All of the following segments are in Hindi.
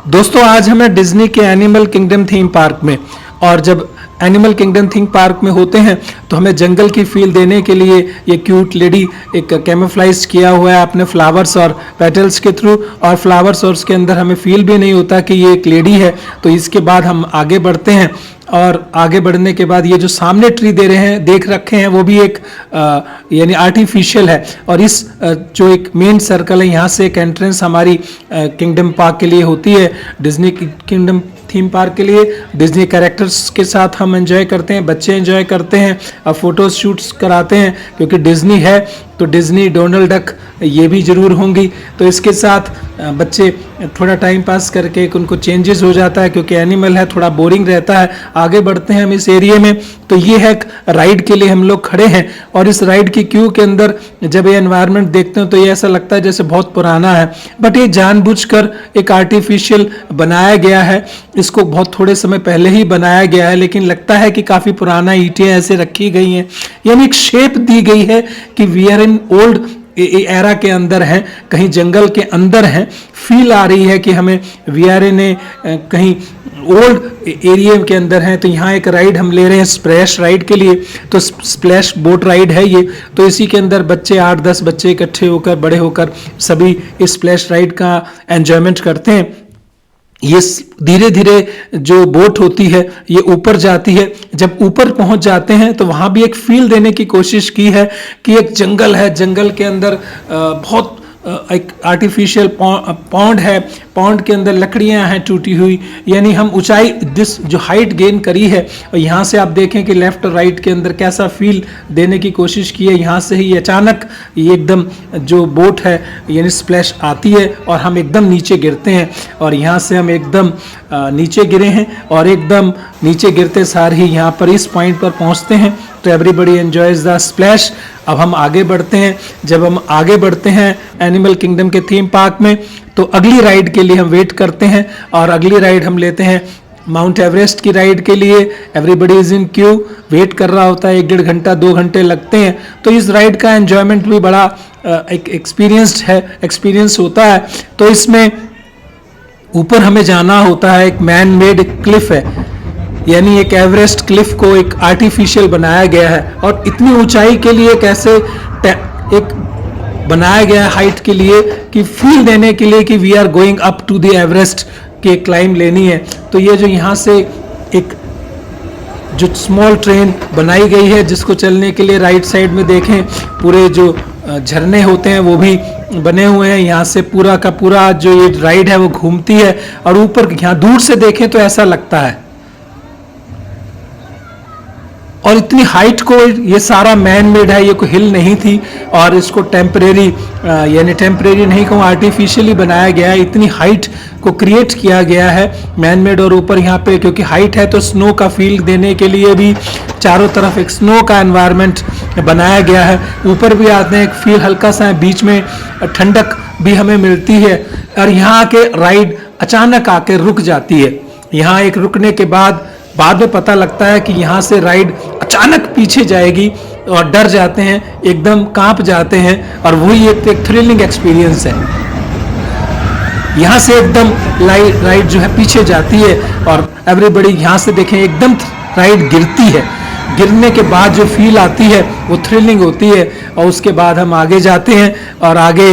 दोस्तों आज हम हैं डिज्नी के एनिमल किंगडम थीम पार्क में। और जब एनिमल किंगडम थीम पार्क में होते हैं तो हमें जंगल की फील देने के लिए ये क्यूट लेडी एक कैमोफ्लाइज किया हुआ है अपने फ्लावर्स और पेटल्स के थ्रू, और फ्लावर्स और उसके अंदर हमें फील भी नहीं होता कि ये एक लेडी है। तो इसके बाद हम आगे बढ़ते हैं और आगे बढ़ने के बाद ये जो सामने ट्री दे रहे हैं देख रखे हैं वो भी एक यानी आर्टिफिशियल है। और इस जो एक मेन सर्कल है यहाँ से एक एंट्रेंस हमारी किंगडम पार्क के लिए होती है, डिज्नी किंगडम थीम पार्क के लिए। डिज्नी कैरेक्टर्स के साथ हम एंजॉय करते हैं, बच्चे एंजॉय करते हैं और फोटो शूट्स कराते हैं, क्योंकि डिज्नी है तो डिज्नी डोनाल्ड डक ये भी ज़रूर होंगी। तो इसके साथ बच्चे थोड़ा टाइम पास करके उनको चेंजेस हो जाता है, क्योंकि एनिमल है थोड़ा बोरिंग रहता है। आगे बढ़ते हैं हम इस एरिया में, तो ये है राइड के लिए हम लोग खड़े हैं। और इस राइड की क्यू के अंदर जब ये एनवायरनमेंट देखते हैं तो ये ऐसा लगता है जैसे बहुत पुराना है, बट ये जानबूझकर एक आर्टिफिशियल बनाया गया है। इसको बहुत थोड़े समय पहले ही बनाया गया है, लेकिन लगता है कि काफ़ी पुराना ईंटें ऐसे रखी गई हैं, यानी एक शेप दी गई है कि we are in old era के अंदर हैं, कहीं जंगल के अंदर हैं। फील आ रही है कि हमें वी आर इन कहीं ओल्ड एरिया के अंदर हैं। तो यहाँ एक राइड हम ले रहे हैं स्प्लैश राइड के लिए, तो स्प्लैश बोट राइड है ये। तो इसी के अंदर बच्चे 8-10 बच्चे इकट्ठे होकर बड़े होकर सभी इस स्प्लैश राइड का एंजॉयमेंट करते हैं। ये धीरे धीरे जो बोट होती है ये ऊपर जाती है। जब ऊपर पहुंच जाते हैं तो वहां भी एक फील देने की कोशिश की है कि एक जंगल है, जंगल के अंदर बहुत एक आर्टिफिशियल पॉन्ड है, पॉन्ड के अंदर लकड़ियां हैं टूटी हुई, यानी हम ऊंचाई जो हाइट गेन करी है। और यहाँ से आप देखें कि लेफ्ट और राइट के अंदर कैसा फील देने की कोशिश की है। यहाँ से ही अचानक ये एकदम जो बोट है यानी स्प्लैश आती है और हम एकदम नीचे गिरते हैं। और यहाँ से हम एकदम नीचे गिरे हैं और एकदम नीचे गिरते सार ही यहाँ पर इस पॉइंट पर पहुँचते हैं। तो एवरीबडी एंजॉयज द स्प्लैश। अब हम आगे बढ़ते हैं। जब हम आगे बढ़ते हैं एनिमल किंगडम के थीम पार्क में तो अगली राइड के लिए हम वेट करते हैं, और अगली राइड हम लेते हैं माउंट एवरेस्ट की राइड के लिए। Everybody is in queue, wait कर रहा होता है, 1-1.5 घंटा 2 घंटे लगते हैं। तो इस राइड का एंजॉयमेंट भी बड़ा एक एक्सपीरियंस होता है। तो इसमें ऊपर हमें जाना होता है, एक मैन मेड क्लिफ है, यानी एक एवरेस्ट क्लिफ को एक आर्टिफिशियल बनाया गया है। और इतनी ऊंचाई के लिए कैसे एक बनाया गया है हाइट के लिए कि फील देने के लिए कि we are going up to the Everest की क्लाइम लेनी है। तो ये जो यहाँ से एक जो स्मॉल ट्रेन बनाई गई है जिसको चलने के लिए राइट साइड में देखें पूरे जो झरने होते हैं वो भी बने हुए हैं। यहाँ से पूरा का पूरा जो ये राइड है वो घूमती है, और ऊपर यहाँ दूर से देखें तो ऐसा लगता है। और इतनी हाइट को ये सारा मैन मेड है, ये कोई हिल नहीं थी, और इसको टेम्परेरी यानी टेम्परेरी नहीं कहूँ आर्टिफिशियली बनाया गया है। इतनी हाइट को क्रिएट किया गया है मैन मेड। और ऊपर यहाँ पे क्योंकि हाइट है तो स्नो का फील देने के लिए भी चारों तरफ एक स्नो का एनवायरनमेंट बनाया गया है। ऊपर भी आते हैं, एक फील हल्का सा है, बीच में ठंडक भी हमें मिलती है। और यहाँ आके राइड अचानक आके रुक जाती है। यहाँ एक रुकने के बाद में पता लगता है कि यहाँ से राइड अचानक पीछे जाएगी, और डर जाते हैं, एकदम कांप जाते हैं। और वही एक थ्रिलिंग एक्सपीरियंस है। यहाँ से एकदम राइड जो है पीछे जाती है, और एवरीबडी यहाँ से देखें एकदम राइड गिरती है। गिरने के बाद जो फील आती है वो थ्रिलिंग होती है। और उसके बाद हम आगे जाते हैं और आगे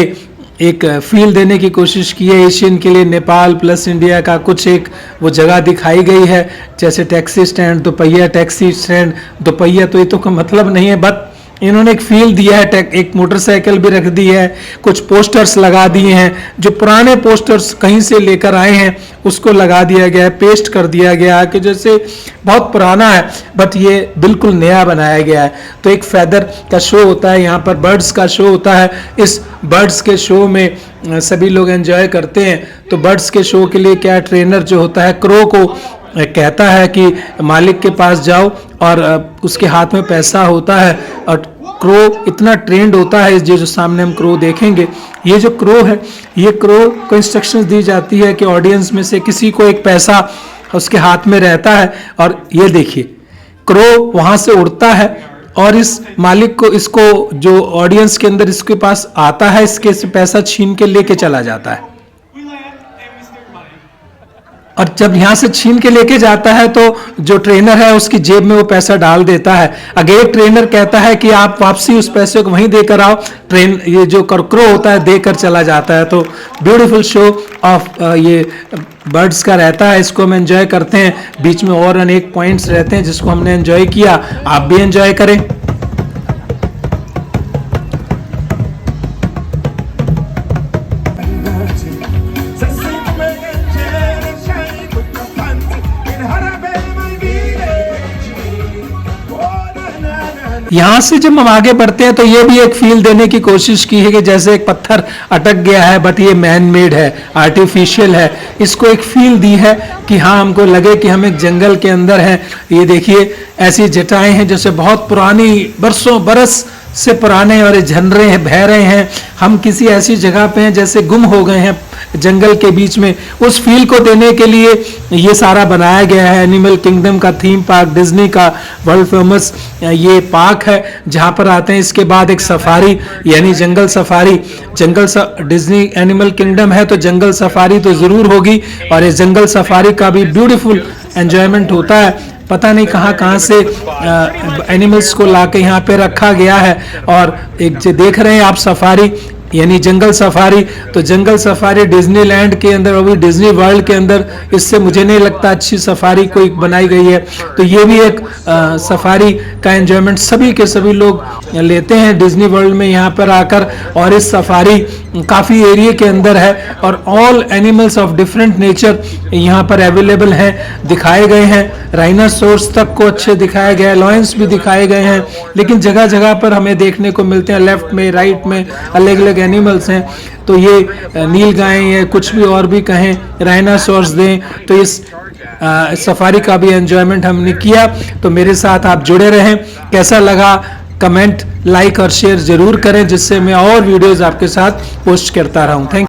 एक फील देने की कोशिश की है एशियन के लिए। नेपाल प्लस इंडिया का कुछ एक वो जगह दिखाई गई है, जैसे टैक्सी स्टैंड, दोपहिया टैक्सी स्टैंड। दोपहिया तो ये तो कोई मतलब नहीं है, बट इन्होंने एक फील दिया है। एक मोटरसाइकिल भी रख दी है, कुछ पोस्टर्स लगा दिए हैं, जो पुराने पोस्टर्स कहीं से लेकर आए हैं उसको लगा दिया गया है, पेस्ट कर दिया गया है कि जैसे बहुत पुराना है बट ये बिल्कुल नया बनाया गया है। तो एक फेदर का शो होता है, यहाँ पर बर्ड्स का शो होता है। इस बर्ड्स के शो में सभी लोग एंजॉय करते हैं। तो बर्ड्स के शो के लिए क्या ट्रेनर जो होता है क्रो को कहता है कि मालिक के पास जाओ, और उसके हाथ में पैसा होता है, और क्रो इतना ट्रेंड होता है। जो सामने हम क्रो देखेंगे, ये जो क्रो है, ये क्रो को इंस्ट्रक्शंस दी जाती है कि ऑडियंस में से किसी को एक पैसा उसके हाथ में रहता है। और ये देखिए क्रो वहां से उड़ता है, और इस मालिक को, इसको जो ऑडियंस के अंदर इसके पास आता है, इसके से पैसा छीन के लेके चला जाता है। और जब यहाँ से छीन के लेके जाता है तो जो ट्रेनर है उसकी जेब में वो पैसा डाल देता है। अगेन ट्रेनर कहता है कि आप वापसी उस पैसे को वहीं देकर आओ। ट्रेन ये जो कर्क्रो होता है देकर चला जाता है। तो ब्यूटीफुल शो ऑफ ये बर्ड्स का रहता है, इसको हम एंजॉय करते हैं। बीच में और अनेक पॉइंट्स रहते हैं जिसको हमने एंजॉय किया, आप भी एंजॉय करें। यहाँ से जब हम आगे बढ़ते हैं तो ये भी एक फील देने की कोशिश की है कि जैसे एक पत्थर अटक गया है बट ये मैन मेड है, आर्टिफिशियल है। इसको एक फील दी है कि हाँ हमको लगे कि हम एक जंगल के अंदर हैं। ये देखिए ऐसी जटाएं हैं जैसे बहुत पुरानी, बरसों बरस से पुराने, और ये झरने हैं, बह रहे हैं। हम किसी ऐसी जगह पे हैं जैसे गुम हो गए हैं जंगल के बीच में। उस फील को देने के लिए ये सारा बनाया गया है। एनिमल किंगडम का थीम पार्क, डिज्नी का वर्ल्ड फेमस ये पार्क है जहाँ पर आते हैं। इसके बाद एक सफारी यानी जंगल सफारी, डिज्नी एनिमल किंगडम है तो जंगल सफारी तो जरूर होगी। और इस जंगल सफारी का भी ब्यूटीफुल एंजॉयमेंट होता है। पता नहीं कहाँ से एनिमल्स को लाके यहाँ पे रखा गया है। और एक जो देख रहे हैं आप सफारी यानी जंगल सफारी, तो जंगल सफारी डिज्नीलैंड के अंदर और भी डिज्नी वर्ल्ड के अंदर इससे मुझे नहीं लगता अच्छी सफारी कोई बनाई गई है। तो ये भी एक सफारी का एंजॉयमेंट सभी के सभी लोग लेते हैं डिज्नी वर्ल्ड में यहाँ पर आकर। और इस सफारी काफ़ी एरिया के अंदर है और all animals of different nature यहाँ पर अवेलेबल हैं, दिखाए गए हैं। राइनासोर्स तक को अच्छे दिखाया गया है, लॉयंस भी दिखाए गए हैं। लेकिन जगह जगह पर हमें देखने को मिलते हैं, लेफ्ट में राइट में अलग अलग एनिमल्स हैं। तो ये नील गाय या कुछ भी और भी कहें, राइनासोर्स दें, तो इस सफारी का भी एंजॉयमेंट हमने किया। तो मेरे साथ आप जुड़े रहें। कैसा लगा कमेंट, लाइक और शेयर जरूर करें जिससे मैं और वीडियोस आपके साथ पोस्ट करता रहूं। थैंक